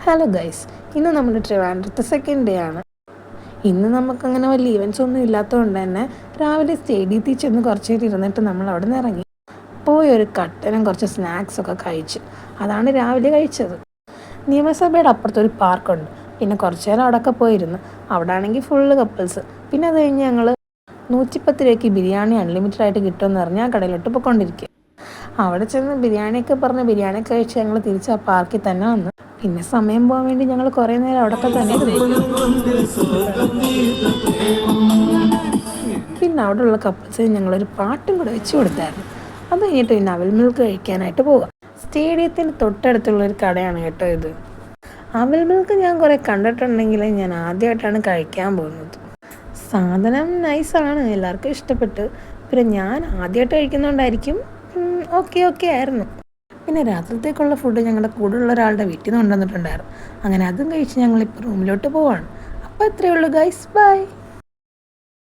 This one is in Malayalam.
ഹലോ ഗൈസ്, ഇന്ന് നമ്മുടെ ട്രിവാൻഡ്രത്തെ സെക്കൻഡ് ഡേ ആണ്. ഇന്ന് നമുക്കങ്ങനെ വലിയ ഈവൻസ് ഒന്നും ഇല്ലാത്തതുകൊണ്ട് തന്നെ രാവിലെ സ്റ്റേഡിയത്തിൽ ചെന്ന് കുറച്ച് നേരം ഇരുന്നിട്ട് നമ്മൾ അവിടെ നിന്ന് ഇറങ്ങി പോയി ഒരു കട്ടനും കുറച്ച് സ്നാക്സൊക്കെ കഴിച്ചു. അതാണ് രാവിലെ കഴിച്ചത്. നിയമസഭയുടെ അപ്പുറത്തൊരു പാർക്കുണ്ട്, പിന്നെ കുറച്ച് നേരം അവിടെയൊക്കെ പോയിരുന്നു. അവിടെ ആണെങ്കിൽ ഫുള്ള് കപ്പിൾസ്. പിന്നെ അത് കഴിഞ്ഞ് ഞങ്ങൾ 110 രൂപയ്ക്ക് ബിരിയാണി അൺലിമിറ്റഡ് ആയിട്ട് കിട്ടുമെന്ന് പറഞ്ഞ് ആ കടയിലോട്ട് പോയിക്കൊണ്ടിരിക്കുക. അവിടെ ചെന്ന് ബിരിയാണിയൊക്കെ പറഞ്ഞ് ബിരിയാണിയൊക്കെ കഴിച്ച് ഞങ്ങൾ തിരിച്ച് ആ പാർക്കിൽ തന്നെ വന്നു. പിന്നെ സമയം പോകാൻ വേണ്ടി ഞങ്ങൾ കുറേ നേരം അവിടെയൊക്കെ തന്നെ ഇരുന്നു. പിന്നെ അവിടെയുള്ള കപ്പിൾസിന് ഞങ്ങളൊരു പാട്ടും കൂടെ വെച്ച് കൊടുത്തായിരുന്നു. അത് കഴിഞ്ഞിട്ട് പിന്നെ അവൽ മിൽക്ക് കഴിക്കാനായിട്ട് പോകാം. സ്റ്റേഡിയത്തിന് തൊട്ടടുത്തുള്ളൊരു കടയാണ് കേട്ടോ ഇത്. അവൽ മിൽക്ക് ഞാൻ കുറേ കണ്ടിട്ടുണ്ടെങ്കിലും ഞാൻ ആദ്യമായിട്ടാണ് കഴിക്കാൻ പോകുന്നത്. സാധനം നൈസാണ്, എല്ലാവർക്കും ഇഷ്ടപ്പെട്ടു. പിന്നെ ഞാൻ ആദ്യമായിട്ട് കഴിക്കുന്നതുകൊണ്ടായിരിക്കും ഓക്കെ ആയിരുന്നു. പിന്നെ രാത്രിത്തേക്കുള്ള ഫുഡ് ഞങ്ങളുടെ കൂടെയുള്ള ഒരാളുടെ വീട്ടിൽ നിന്ന് കൊണ്ടുവന്നിട്ടുണ്ടായിരുന്നു. അങ്ങനെ അതും കഴിച്ച് ഞങ്ങളിപ്പോൾ റൂമിലോട്ട് പോവാണ്. അപ്പോൾ ഇത്രയേ ഉള്ളൂ ഗൈസ്, ബൈ.